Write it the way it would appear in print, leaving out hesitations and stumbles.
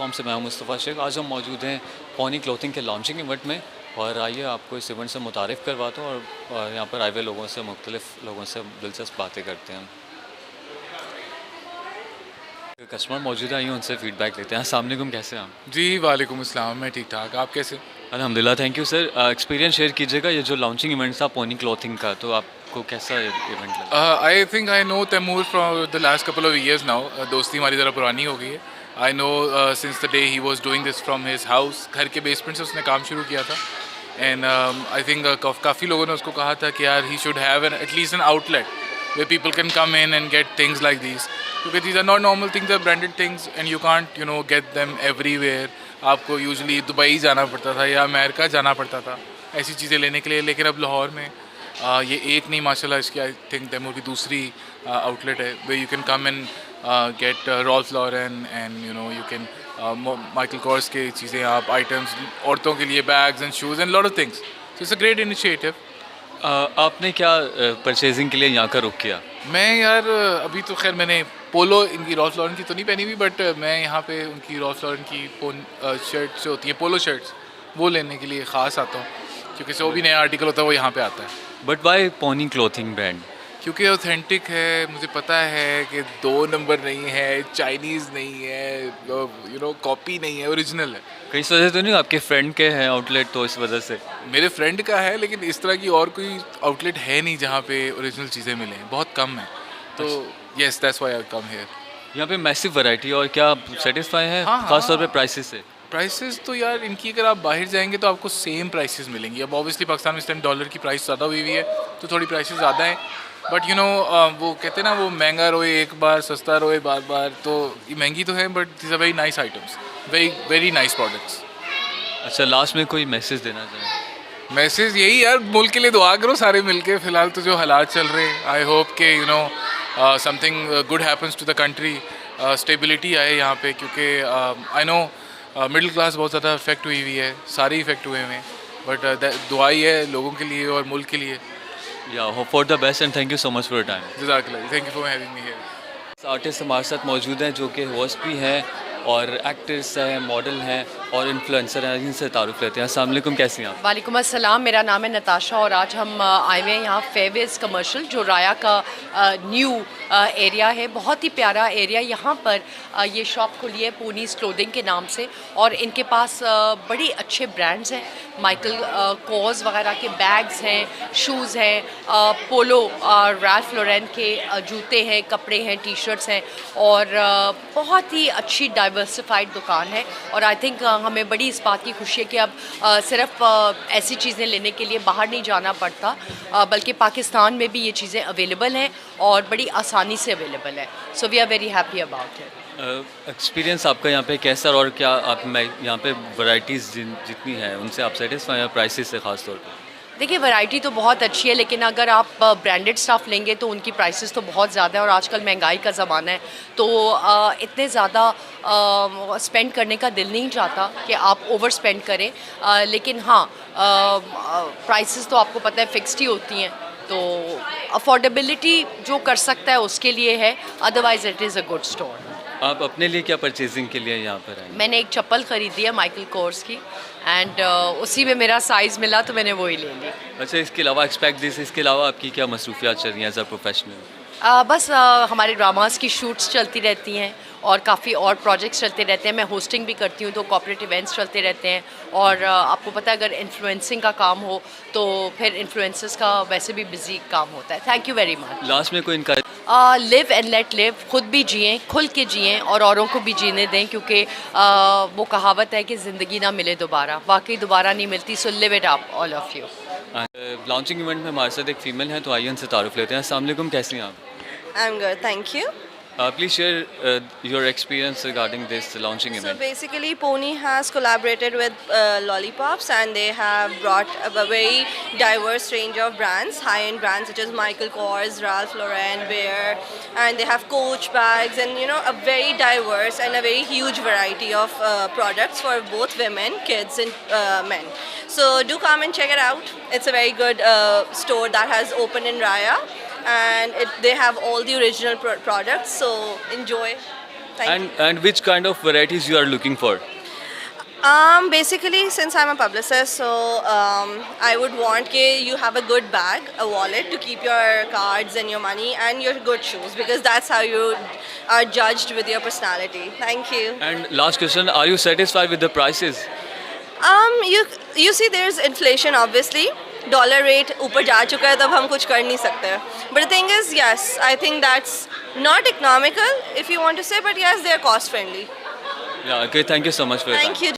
नाम से मैं हूं मुस्तफ़ा शेख। आज हम मौजूद हैं पॉनी क्लोथिंग के लॉन्चिंग इवेंट में और आइए आपको इस इवेंट से मुतारिफ़ करवाता हूँ और यहाँ पर आए हुए लोगों से मुख्तलिफ़ लोगों से दिलचस्प बातें करते हैं। कस्टमर मौजूद है, आइए उनसे फ़ीडबैक लेते हैं। अस्सलाम वालेकुम, कैसे हैं आप? जी वालेकुम अस्सलाम, मैं ठीक ठाक। आप कैसे? अल्हम्दुलिल्लाह, thank you sir. Experience share कीजिएगा, ये जो लॉन्चिंग इवेंट था पॉनी क्लोथिंग का, तो आपको कैसा इवेंट लगा? I think I know Taimur from the last couple of years now. दोस्ती हमारी ज़रा पुरानी हो गई है। I know since the day he was doing this from his house. घर के बेसमेंट से उसने काम शुरू किया था एंड आई थिंक काफ़ी लोगों ने उसको कहा था कि यार he should have an at least an outlet where people can come in and get things like these, because these are not normal things, they're branded things and you can't get them everywhere. आपको usually Dubai जाना पड़ता था या America जाना पड़ता था ऐसी चीज़ें लेने के लिए, लेकिन अब लाहौर में ये एक नहीं माशाल्लाह इसकी आई थिंक तैमूर की दूसरी आउटलेट है way you can come and get Ralph Lauren and you can Michael Kors के चीज़ें, आप आइटम्स औरतों के लिए bags and shoes and lot of things. So it's a great initiative. आपने क्या परचेजिंग के लिए यहाँ का रुख किया? मैं यार अभी तो खैर मैंने पोलो इनकी रॉल्फ लॉरेन की तो नहीं पहनी हुई, बट मैं यहाँ पे उनकी रॉल्फ लॉरेन की शर्ट्स जो होती हैं पोलो शर्ट्स वो लेने के लिए ख़ास आता हूँ, क्योंकि जो भी नया आर्टिकल होता है वो यहाँ पे आता है। But why pony clothing brand? क्योंकि ऑथेंटिक है, मुझे पता है कि 2 नंबर नहीं है, चाइनीज़ नहीं है, कॉपी नहीं है, ओरिजिनल है। कहीं इस वजह तो नहीं, आपके फ्रेंड के हैं आउटलेट तो इस वजह से? मेरे फ्रेंड का है, लेकिन इस तरह की और कोई आउटलेट है नहीं जहाँ पे ओरिजिनल चीज़ें मिलें, बहुत कम है। तो yes that's why I come here. यहाँ पे मैसिव वैरायटी, और क्या आप सेटिस्फाई हैं हाँ, खास तौर पे हाँ। प्राइसेस से? प्राइसेस तो यार इनकी अगर आप बाहर जाएंगे तो आपको सेम प्राइसेस मिलेंगी। अब ऑब्वियसली पाकिस्तान में इस टाइम डॉलर की प्राइस ज़्यादा हुई है तो थोड़ी प्राइसेस ज़्यादा हैं, बट वो कहते हैं ना, वो महंगा रोए एक बार सस्ता रोए बार बार। तो ये महंगी तो है but this are very nice items, very very nice products. अच्छा, लास्ट में कोई मैसेज देना चाहें? मैसेज यही यार, मुल्क के लिए दुआ करो सारे मिलके। फ़िलहाल तो जो हालात चल रहे हैं, आई होप के something good happens to the country, stability आए यहाँ पे, क्योंकि आई नो मिडिल क्लास बहुत ज़्यादा इफेक्ट हुई है, सारे इफेक्ट हुए हैं, बट दुआ ही है लोगों के लिए और मुल्क के लिए। या hope for the best and thank you so much for your time. जज़ाकल्लाह, thank you for having me here. Artist हमारे साथ मौजूद हैं जो कि होस्ट भी हैं और एक्टर्स हैं, मॉडल हैं और इन्फ्लुएंसर हैं। इनसे तारुफ लेते हैं। अस्सलाम वालेकुम, कैसी हैं आप? वालेकुम अस्सलाम, मेरा नाम है नताशा और आज हम आए हुए हैं यहाँ फेवेज कमर्शियल, जो राया का न्यू एरिया है। बहुत ही प्यारा एरिया। यहाँ पर ये शॉप खुली है पोनीज क्लोथिंग के नाम से और इनके पास बड़ी अच्छे ब्रांड्स हैं। माइकल कॉर्स वगैरह के बैग्स हैं, शूज़ हैं, पोलो रैल्फ लॉरेन के जूते हैं, कपड़े हैं, टी शर्ट्स हैं और बहुत ही अच्छी डाइवर्सिफाइड दुकान है। और आई थिंक हमें बड़ी इस बात की खुशी है कि अब सिर्फ ऐसी चीज़ें लेने के लिए बाहर नहीं जाना पड़ता, बल्कि पाकिस्तान में भी ये चीज़ें अवेलेबल हैं और बड़ी आसानी से अवेलेबल है। So we are very happy about it. Experience आपका यहाँ पे कैसा, और क्या आप यहाँ पे वैरायटीज़ जितनी हैं उनसे आप सेटिस्फाई हैं प्राइसेस से ख़ास तौर पे? देखिए, वैरायटी तो बहुत अच्छी है, लेकिन अगर आप ब्रांडेड स्टफ़ लेंगे तो उनकी प्राइसेस तो बहुत ज़्यादा है और आजकल महंगाई का ज़माना है, तो इतने ज़्यादा स्पेंड करने का दिल नहीं चाहता कि आप ओवर स्पेंड करें। लेकिन हाँ, प्राइसेस तो आपको पता है फिक्स्ड ही होती हैं, तो अफोर्डेबिलिटी जो कर सकता है उसके लिए है, otherwise it is a good store. आप अपने लिए क्या परचेजिंग के लिए यहाँ पर आए? मैंने एक चप्पल ख़रीदी है माइकल कोर्स की एंड उसी में मेरा साइज़ मिला तो मैंने वही ले ली। अच्छा, इसके अलावा एक्सपेक्ट दिस, इसके अलावा आपकी क्या मसरूफियात चल रही हैं एज अ प्रोफेशनल? बस हमारे ड्रामास की शूट्स चलती रहती हैं और काफ़ी और प्रोजेक्ट्स चलते रहते हैं। मैं होस्टिंग भी करती हूँ तो कॉर्पोरेट इवेंट्स चलते रहते हैं और आपको पता है अगर इन्फ्लुएंसिंग का काम हो तो फिर इन्फ्लुएंसर्स का वैसे भी बिजी काम होता है। Thank you very much. Last में कोई इनका लिव एंड लेट लिव, खुद भी जिएँ, खुल के जिएँ और औरों को भी जीने दें, क्योंकि वो कहावत है कि ज़िंदगी ना मिले दोबारा, वाकई दोबारा नहीं मिलती। So live it up all of you. Launching event में हमारे साथ एक फ़ीमेल हैं, तो आइए उनसे तारुफ लेते हैं। अस्सलाम वालेकुम, कैसी हैं आप? I'm good, thank you. Please share your experience regarding this launching So event. basically, Pony has collaborated with Lollipops, and they have brought a very diverse range of brands, high-end brands such as Michael Kors, Ralph Lauren, Bear, and they have Coach bags, and a very diverse and a very huge variety of products for both women, kids, and men. So do come and check it out. It's a very good store that has opened in Raya. And they have all the original products, so enjoy. Thank And which kind of varieties you are looking for? Basically, since I'm a publicist, so I would want you have a good bag, a wallet to keep your cards and your money, and your good shoes, because that's how you are judged with your personality. Thank you. And last question, are you satisfied with the prices? You see, there's inflation obviously. Dollar rate ऊपर जा चुका है, तब हम कुछ कर नहीं सकते. But the thing is, yes, I think that's not economical if you want to say, but yes, they are cost friendly. Yeah, okay, thank you so much for your time. Thank you.